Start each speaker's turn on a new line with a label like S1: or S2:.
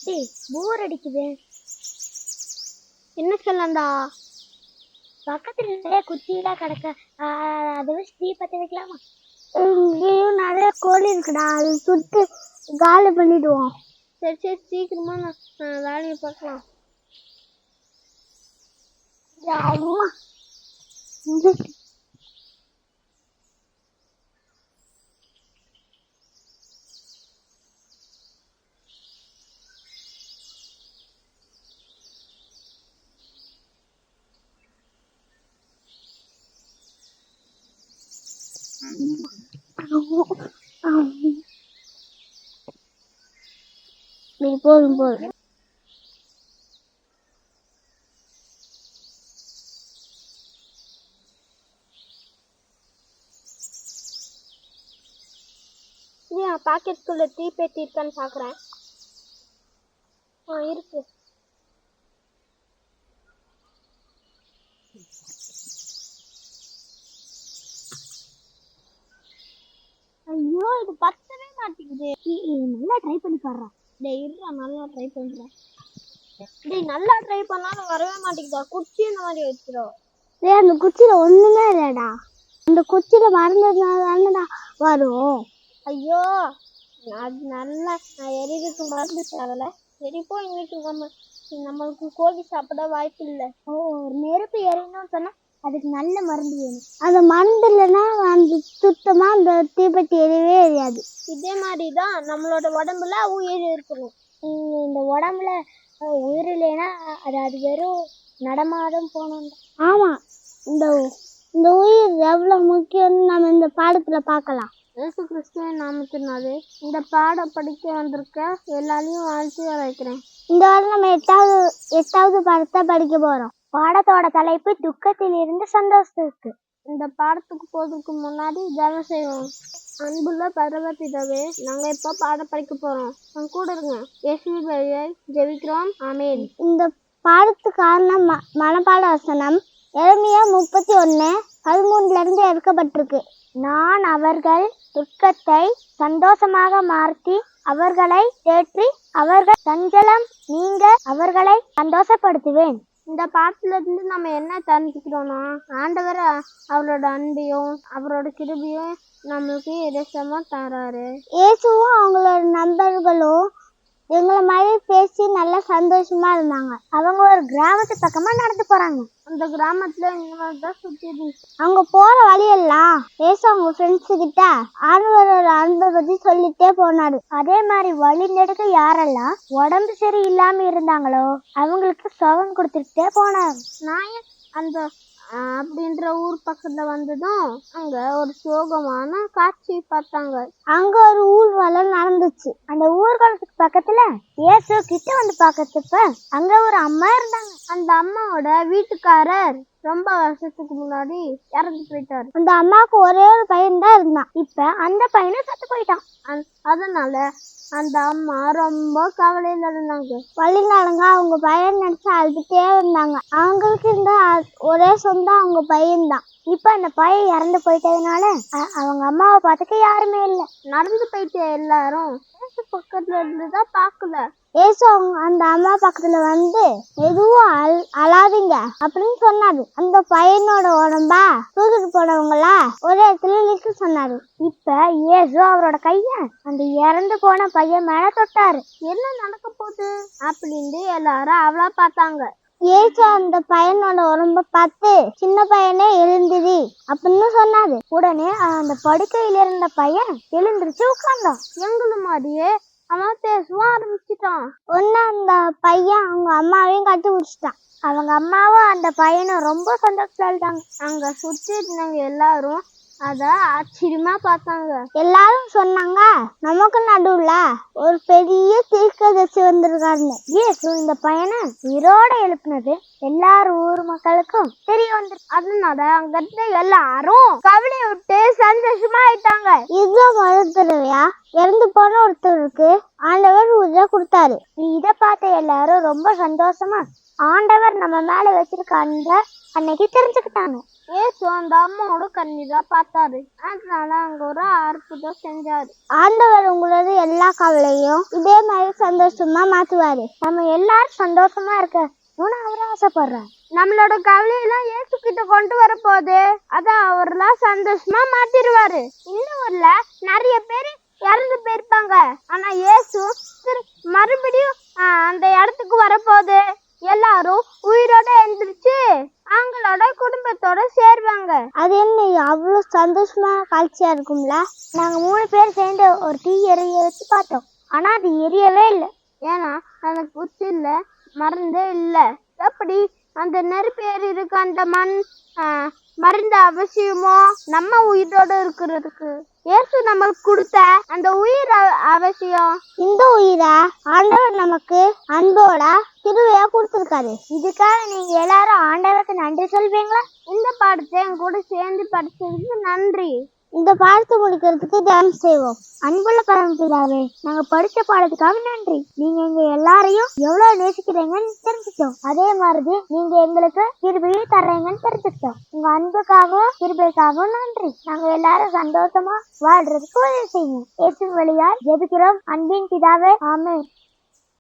S1: டேய் போர் அடிக்குது. என்ன சொல்லண்டா? பக்கத்துல நிறைய குச்சியெல்லாம் கிடக்க. அதை வச்சு தீ பற்ற வைக்கலாமா? இங்கேயும் நிறைய கோழி இருக்குடா, அது சுட்டு காலி பண்ணிடுவோம். சரி சரி, சீக்கிரமா நான் வேலையை பார்க்கலாம். அம்மா போதும் போதும். பாக்கெட்டுக்குள்ள தீப்பெட்டி இருக்கான்னு பாக்குறேன். இருக்கு. ஐயோ, இது பத்தவே மாட்டேங்குது. நல்லா ட்ரை பண்ணி பாடுறா. டேய் இருடா, நல்லா ட்ரை பண்றேன். டேய் நல்லா ட்ரை பண்ணாலும் வரவே மாட்டேங்குதா? குச்சி இந்த மாதிரி வச்சிரும். டேய் அந்த குச்சியில ஒண்ணுமே இல்லடா. அந்த குச்சியில மறந்ததுனால வரும். ஐயோ, அது நல்லா நான் எரிவுக்கு மறந்துட்டாங்கல்ல. சரிப்போ, இன்னைக்கு நம்மளுக்கு கோழி சாப்பிட வாய்ப்பு இல்லை. நெருப்பு எரியணும்னு சொன்னா அதுக்கு நல்ல மருந்து வேணும். அந்த மருந்து இல்லைன்னா அந்த சுத்தமா அந்த தீப்பெட்டி எரியவே எரியாது. இதே மாதிரிதான் நம்மளோட உடம்புல உயிர் இருக்கணும். இந்த உடம்புல உயிர் இல்லைன்னா அது வெறும் நடமாடும் போனோம். ஆமா, இந்த இந்த உயிர் எவ்வளவு முக்கியம்னு நம்ம இந்த பாடத்துல பார்க்கலாம். இயேசு கிறிஸ்துவின் நாமத்தினாலே இந்த பாடம் படிக்க வந்திருக்க எல்லாரையும் வாழ்த்து வைக்கிறேன். இந்த வாரம் நம்ம எட்டாவது பாடத்தை படிக்க போறோம். பாடத்தோட தலைப்பு துக்கத்தில் இருந்து சந்தோஷத்துக்கு. இந்த பாடத்துக்கு போறதுக்கு முன்னாடி ஜெபம் செய்வோம். அன்புள்ள பரமபிதாவே, நாங்க இப்ப பாடம் படிக்க போறோம். கூட இருங்க. இயேசுவின் வழியாய் ஜெபிக்கிறோம், ஆமென். இந்த பாடத்துக்கான மனப்பாட வசனம் எரேமியா 31:13 எடுக்கப்பட்டிருக்கு. நான் அவர்கள் துக்கத்தை சந்தோஷமாக மாற்றி அவர்களை தேற்றி அவர்கள் சஞ்சலம் நீங்க அவர்களை சந்தோஷப்படுத்துவேன். இந்த பாட்டுல இருந்து நம்ம என்ன தெரிஞ்சுக்கிறோம்னா, ஆண்டவர் அவரோட அன்பையும் அவரோட கிருபையும் நம்மளுக்கு இலவசமா தராரு. இயேசுவும் அவங்களோட நண்பர்களும் எங்களை மாதிரி பேசி நல்லா சந்தோஷமா இருந்தாங்க. அவங்க ஒரு கிராமத்து பக்கமா நடந்து போறாங்க. அந்த கிராமத்துல தான் சுத்தி அவங்க போற வழியெல்லாம் ஏசு அவங்க ஃப்ரெண்ட்ஸ் கிட்ட ஆண்டவரோட அன்பை பத்தி சொல்லிட்டே போனாரு. அதே மாதிரி வழி நெடுக்க யாரெல்லாம் உடம்பு சரி இல்லாம இருந்தாங்களோ அவங்களுக்கு சுகம் கொடுத்துட்டே போனாரு. நான் அந்த அப்படின்ற ஊர் பக்கத்துல வந்ததும் அங்க ஒரு சோகமான காட்சி பார்த்தாங்க. அங்க ஒரு ஊர்வலம் நடந்துச்சு. அந்த ஊர்வலத்துக்கு பக்கத்துல இயேசு கிட்ட வந்து பார்க்கறதுப்ப அங்க ஒரு அம்மா இருந்தாங்க. அந்த அம்மாவோட வீட்டுக்காரர் ரொம்ப வருஷத்துக்கு முன்னாடி இறந்து போயிட்டாரு. அந்த அம்மாவுக்கு ஒரே ஒரு பையன் தான் இருந்தான். இப்ப அந்த பையனும் செத்து போயிட்டான். அதனால அந்த அம்மா ரொம்ப கவலையில இருந்தாங்க. வழி நடங்க அவங்க பையன் நினைச்சு அழுதுட்டே இருந்தாங்க. அவங்களுக்கு இருந்த ஒரே சொந்தம் அவங்க பையன் தான். இப்ப அந்த பையன் இறந்து போயிட்டதுனால அவங்க அம்மாவை பார்த்துக்க யாருமே இல்லை. நடந்து போயிட்டு எல்லாரும் பக்கத்துல இருந்துதான் பாக்கல. ஏசு அந்த அம்மா பக்கத்துல வந்து எதுவும் அழாதீங்க அப்படின்னு சொன்னாரு. அந்த பையனோட உடம்பா தூக்கிட்டு போனவங்கள ஒரு இடத்துல நிக்க சொன்னாரு. இப்ப ஏசு அவரோட கைய அந்த இறந்து போன பையன் மேல தொட்டாரு. என்ன நடக்க போகுது அப்படின்னு எல்லாரும் அவளா பார்த்தாங்க. ஏசு அந்த பையனோட உடம்ப பார்த்து சின்ன பையனே எழுந்திரி அப்படின்னு சொன்னாரு. உடனே அந்த படுக்கையில இருந்த பையன் எழுந்திருச்சு உட்கார்ந்தான். எங்களும் மாதிரியே அவன் பேசவும் ஆரம்பிச்சுட்டான். ஒன்னு அந்த பையன் அவங்க அம்மாவையும் கட்டி பிடிச்சிட்டான். அவங்க அம்மாவும் அந்த பையனும் ரொம்ப சந்தோஷப்பட்டாங்க. அங்க சுற்றி இருந்தவங்க எல்லாரும் அத ஆச்சரியமா பார்த்தாங்க. எல்லாரும் சொன்னாங்க, நமக்கு நடுவுல ஒரு பெரிய தீர்க்கதரிசி வந்திருக்காருன்னு. இயேசு இந்த பையனை உயிரோட எழுப்பினது எல்லாரும் ஊர் மக்களுக்கும் தெரிய வந்து, அதனால அங்க இருந்த எல்லாரும் கவலையை விட்டு சந்தோஷமா ஆயிட்டாங்க. இதுதான் முதல் தடவையா இறந்து போன ஒருத்தருக்கு ஆண்டவர் உயிரை கொடுத்தாரு. இத பார்த்த எல்லாரும் ரொம்ப சந்தோஷமா ஆண்டவர் நம்ம மேல வச்சிருக்க அன்பை அன்னைக்கு தெரிஞ்சுக்கிட்டாங்க. ஏசு அந்த அம்மாவோட கண்ணீரா பார்த்தாரு. அதனால அங்க ஒரு அற்புதம் செஞ்சாரு. ஆண்டவர் உங்களோட எல்லா கவலையும் இதே மாதிரி சந்தோஷமா மாத்துவாரு. நம்ம எல்லாரும் சந்தோஷமா இருக்க அவரு ஆசைப்படுறாரு. நம்மளோட கவலையெல்லாம் ஏசு கிட்ட கொண்டு வர போது அத அவர்லாம் சந்தோஷமா மாத்திருவாரு. இந்த ஊர்ல நிறைய பேர் இறந்து போயிருப்பாங்க. ஆனா ஏசு மறுபடியும் அந்த இடத்துக்கு வரப்போது எல்லாரும் உயிரோட எழுந்திருச்சு அவங்களோட குடும்பத்தோட சேர்வாங்க. அது என்ன அவ்வளவு சந்தோஷமா காட்சியா இருக்கும்ல. நாங்க 3 பேர் சேர்ந்து ஒரு தீ எரிய வச்சு பார்த்தோம். ஆனா அது எரியவே இல்லை. ஏன்னா அந்த குச்சில மருந்தே இல்லை. எப்படி அந்த நெருப்பு ஏறி இருக்கு? அந்த மருந்து அவசியமோ நம்ம உயிரோட இருக்கிறதுக்கு. ஏசு நமக்கு கொடுத்த அந்த உயிர் அவசியம். இந்த உயிரை ஆண்டவர் நமக்கு அன்போட திருவையா கொடுத்துருக்காரு. இதுக்காக நீங்க எல்லாரும் ஆண்டவருக்கு நன்றி சொல்வீங்களா? இந்த பாடத்தை என் கூட சேர்ந்து படிச்சதுக்கு நன்றி. இந்த பாடத்தை முடிக்கிறதுக்கு தியானம் செய்வோம். அன்புள்ள பரமபிதாவே, நாங்க படிச்ச பாடத்துக்காக நன்றி. நீங்க எங்க எல்லாரையும் எவ்வளவு நேசிக்கிறீங்கன்னு தெரிஞ்சுட்டோம். அதே மாதிரி நீங்க எங்களுக்கு கிருபையும் தர்றீங்கன்னு தெரிஞ்சுக்கிட்டோம். உங்க அன்புக்காகவும் கிருபைக்காகவும் நன்றி. நாங்க எல்லாரும் சந்தோஷமா வாழ்றதுக்கு உதவி செய்யுங்க. இயேசு வழியாய் ஜெபிக்கிறோம் அன்பின் பிதாவே, ஆமென்.